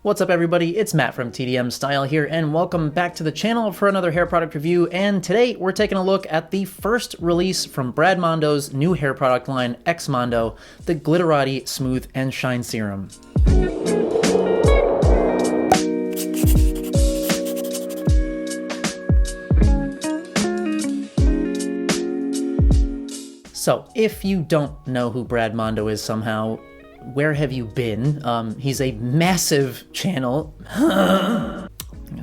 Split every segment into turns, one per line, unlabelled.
What's up everybody, it's Matt from TDM Style here, and welcome back to the channel for another hair product review. And today we're taking a look at the first release from Brad Mondo's new hair product line, XMONDO, the Glitterati Smooth and Shine Serum. So, if you don't know who Brad Mondo is somehow, where have you been? He's a massive channel. I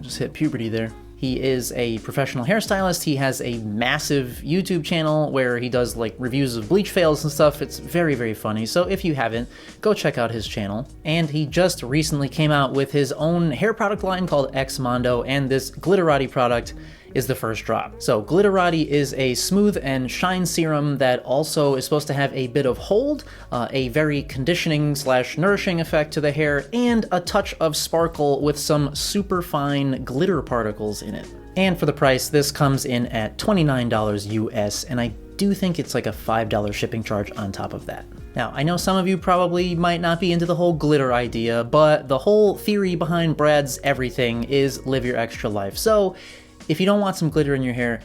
just hit puberty there. He is a professional hairstylist. He has a massive YouTube channel where he does like reviews of bleach fails and stuff. It's very, very funny. So if you haven't, go check out his channel. And he just recently came out with his own hair product line called XMONDO, and this Glitterati product is the first drop. So Glitterati is a smooth and shine serum that also is supposed to have a bit of hold, a very conditioning / nourishing effect to the hair, and a touch of sparkle with some super fine glitter particles in it. And for the price, this comes in at $29 US, and I do think it's like a $5 shipping charge on top of that. Now, I know some of you probably might not be into the whole glitter idea, but the whole theory behind Brad's everything is live your extra life. So if you don't want some glitter in your hair,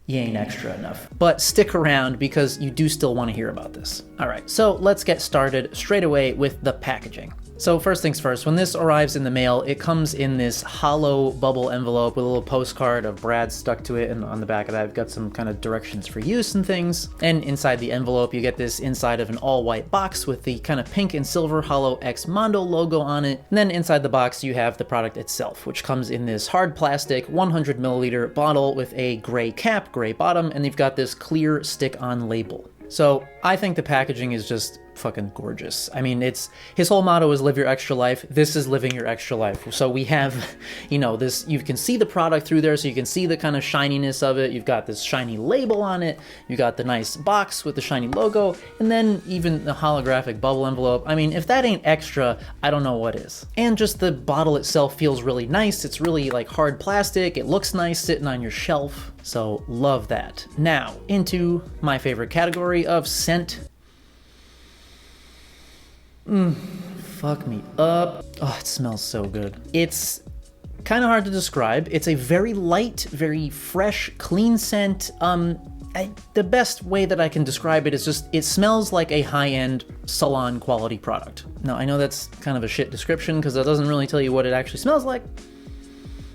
you ain't extra enough. But stick around because you do still want to hear about this. All right, so let's get started straight away with the packaging. So first things first, when this arrives in the mail, it comes in this hollow bubble envelope with a little postcard of Brad stuck to it, and on the back of that, I've got some kind of directions for use and things. And inside the envelope, you get this inside of an all-white box with the kind of pink and silver hollow XMONDO logo on it. And then inside the box, you have the product itself, which comes in this hard plastic 100 milliliter bottle with a gray cap, gray bottom, and you've got this clear stick-on label. So I think the packaging is just fucking gorgeous. I mean, his whole motto is live your extra life. This is living your extra life. So we have, you know, this, you can see the product through there, so you can see the kind of shininess of it. You've got this shiny label on it. You got the nice box with the shiny logo, and then even the holographic bubble envelope. I mean, if that ain't extra, I don't know what is. And just the bottle itself feels really nice. It's really like hard plastic. It looks nice sitting on your shelf. So love that. Now, into my favorite category of scent. Fuck me up. Oh, it smells so good. It's kind of hard to describe. It's a very light, very fresh, clean scent. The best way that I can describe it is just, it smells like a high-end salon quality product. Now, I know that's kind of a shit description because that doesn't really tell you what it actually smells like.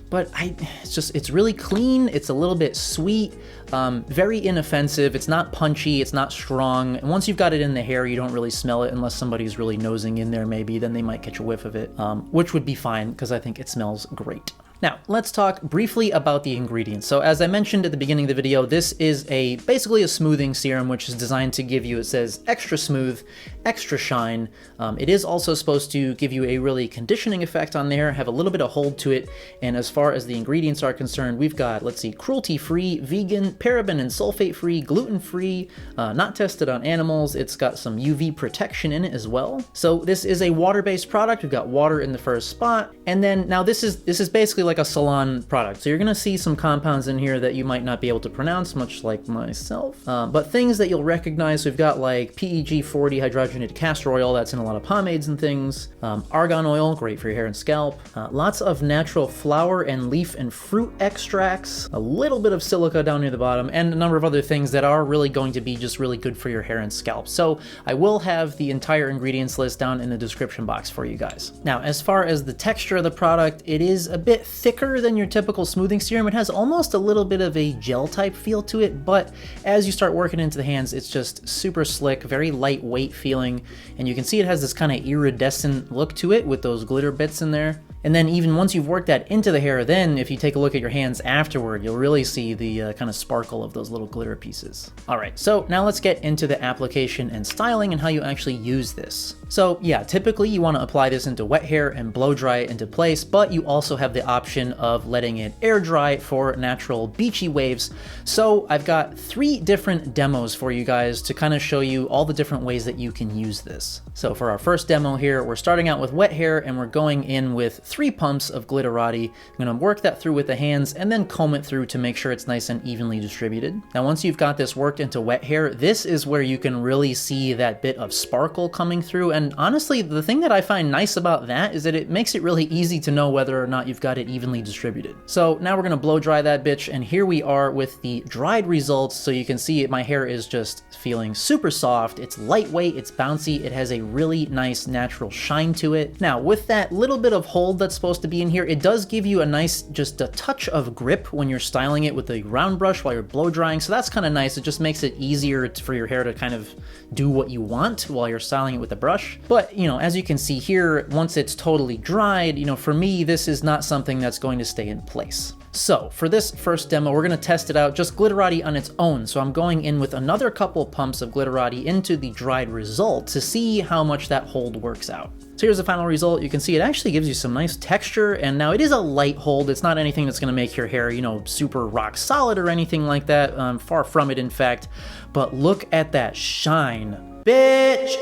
But it's really clean, it's a little bit sweet, very inoffensive, it's not punchy, it's not strong, and once you've got it in the hair, you don't really smell it unless somebody's really nosing in there maybe, then they might catch a whiff of it, which would be fine, because I think it smells great. Now, let's talk briefly about the ingredients. So as I mentioned at the beginning of the video, this is basically a smoothing serum, which is designed to give you, it says, extra smooth, extra shine. It is also supposed to give you a really conditioning effect on the hair, have a little bit of hold to it. And as far as the ingredients are concerned, we've got, let's see, cruelty-free, vegan, paraben and sulfate-free, gluten-free, not tested on animals. It's got some UV protection in it as well. So this is a water-based product. We've got water in the first spot. And then now this is basically like a salon product. So you're gonna see some compounds in here that you might not be able to pronounce, much like myself. But things that you'll recognize, we've got like PEG 40 hydrogenated castor oil, that's in a lot of pomades and things. Argan oil, great for your hair and scalp. Lots of natural flower and leaf and fruit extracts, a little bit of silica down near the bottom, and a number of other things that are really going to be just really good for your hair and scalp. So I will have the entire ingredients list down in the description box for you guys. Now, as far as the texture of the product, it is a bit thicker than your typical smoothing serum. It has almost a little bit of a gel type feel to it, but as you start working into the hands, it's just super slick, very lightweight feeling, and you can see it has this kind of iridescent look to it with those glitter bits in there. And then even once you've worked that into the hair, then if you take a look at your hands afterward, you'll really see the kind of sparkle of those little glitter pieces. All right, so now let's get into the application and styling and how you actually use this. So yeah, typically you want to apply this into wet hair and blow dry it into place, but you also have the option of letting it air dry for natural beachy waves. So I've got 3 different demos for you guys to kind of show you all the different ways that you can use this. So for our first demo here, we're starting out with wet hair and we're going in with 3 pumps of Glitterati. I'm gonna work that through with the hands and then comb it through to make sure it's nice and evenly distributed. Now, once you've got this worked into wet hair, this is where you can really see that bit of sparkle coming through. And honestly, the thing that I find nice about that is that it makes it really easy to know whether or not you've got it evenly distributed. So now we're gonna blow dry that bitch, and here we are with the dried results. So you can see my hair is just feeling super soft. It's lightweight, it's bouncy, it has a really nice natural shine to it. Now, with that little bit of hold that's supposed to be in here, it does give you a nice, just a touch of grip when you're styling it with the round brush while you're blow drying. So that's kind of nice. It just makes it easier for your hair to kind of do what you want while you're styling it with the brush. But, you know, as you can see here, once it's totally dried, you know, for me, this is not something that's going to stay in place. So for this first demo, we're gonna test it out just Glitterati on its own. So I'm going in with another couple pumps of Glitterati into the dried result to see how much that hold works out. So here's the final result. You can see it actually gives you some nice texture, and now it is a light hold. It's not anything that's gonna make your hair, you know, super rock solid or anything like that. Far from it, in fact. But look at that shine, bitch!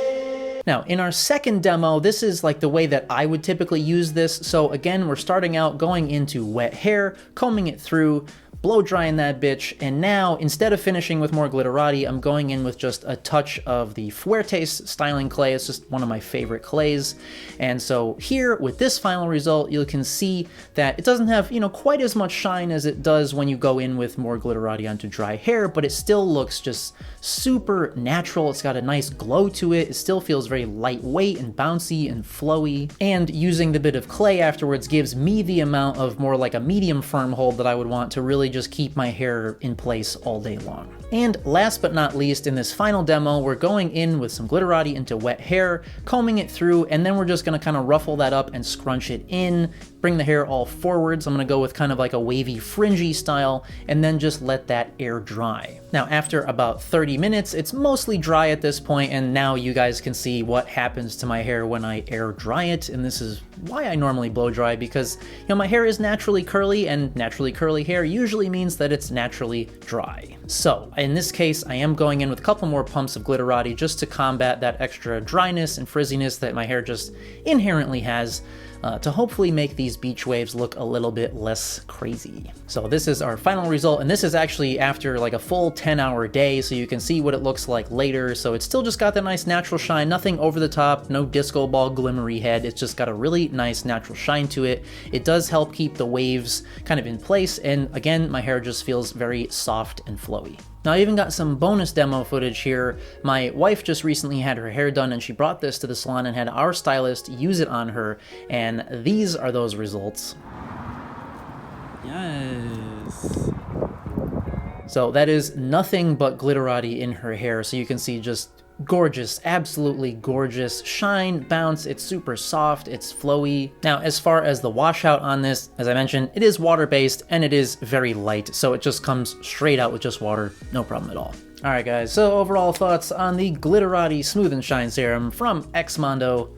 Now, in our second demo, this is like the way that I would typically use this. So again, we're starting out going into wet hair, combing it through, blow drying that bitch, and now instead of finishing with more Glitterati, I'm going in with just a touch of the Fuertes styling clay. It's just one of my favorite clays. And so here with this final result, you can see that it doesn't have, you know, quite as much shine as it does when you go in with more Glitterati onto dry hair, but it still looks just super natural. It's got a nice glow to it. It still feels very lightweight and bouncy and flowy. And using the bit of clay afterwards gives me the amount of more like a medium firm hold that I would want to really just keep my hair in place all day long. And last but not least, in this final demo, we're going in with some Glitterati into wet hair, combing it through, and then we're just gonna kind of ruffle that up and scrunch it in, bring the hair all forwards. I'm gonna go with kind of like a wavy, fringy style, and then just let that air dry. Now, after about 30 minutes, it's mostly dry at this point, and now you guys can see what happens to my hair when I air dry it, and this is why I normally blow dry, because, you know, my hair is naturally curly, and naturally curly hair usually means that it's naturally dry. So, in this case, I am going in with a couple more pumps of Glitterati just to combat that extra dryness and frizziness that my hair just inherently has, to hopefully make these beach waves look a little bit less crazy. So this is our final result, and this is actually after like a full 10-hour day, so you can see what it looks like later. So it's still just got that nice natural shine, nothing over the top, no disco ball glimmery head. It's just got a really nice natural shine to it. It does help keep the waves kind of in place, and again, my hair just feels very soft and flowy. Now, I even got some bonus demo footage here. My wife just recently had her hair done, and she brought this to the salon and had our stylist use it on her, and these are those results. Yes. So that is nothing but Glitterati in her hair, so you can see just gorgeous, absolutely gorgeous shine, bounce. It's super soft, it's flowy. Now, as far as the washout on this, as I mentioned, it is water-based and it is very light, so it just comes straight out with just water, no problem at all. All right, guys, so overall thoughts on the Glitterati Smooth and Shine Serum from XMONDO.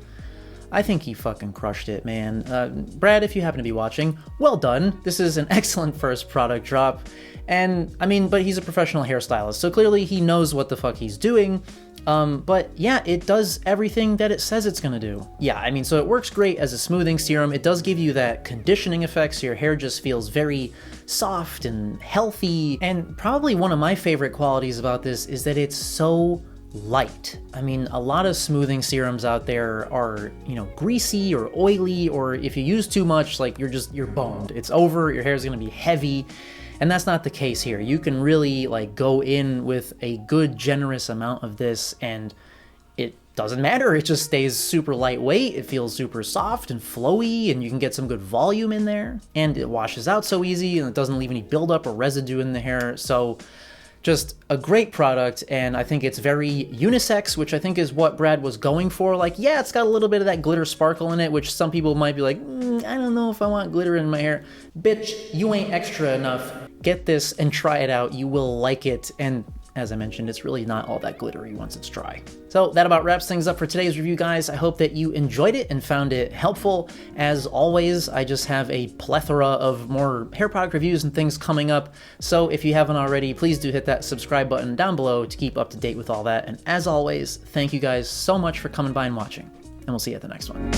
I think he fucking crushed it, man. Brad, if you happen to be watching, well done. This is an excellent first product drop. And, I mean, but he's a professional hairstylist, so clearly he knows what the fuck he's doing. But yeah, it does everything that it says it's gonna do. Yeah, I mean, so it works great as a smoothing serum. It does give you that conditioning effect, so your hair just feels very soft and healthy. And probably one of my favorite qualities about this is that it's so light. I mean, a lot of smoothing serums out there are, you know, greasy or oily, or if you use too much, like you're boned. It's over, your hair's gonna be heavy. And that's not the case here. You can really like go in with a good, generous amount of this and it doesn't matter. It just stays super lightweight. It feels super soft and flowy, and you can get some good volume in there. And it washes out so easy, and it doesn't leave any buildup or residue in the hair. So just a great product, and I think it's very unisex, which I think is what Brad was going for. Like, yeah, it's got a little bit of that glitter sparkle in it, which some people might be like, I don't know if I want glitter in my hair. Bitch, you ain't extra enough. Get this and try it out. You will like it, and as I mentioned, it's really not all that glittery once it's dry. So that about wraps things up for today's review, guys. I hope that you enjoyed it and found it helpful. As always, I just have a plethora of more hair product reviews and things coming up. So if you haven't already, please do hit that subscribe button down below to keep up to date with all that. And as always, thank you guys so much for coming by and watching. And we'll see you at the next one.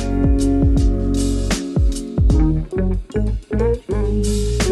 Bye.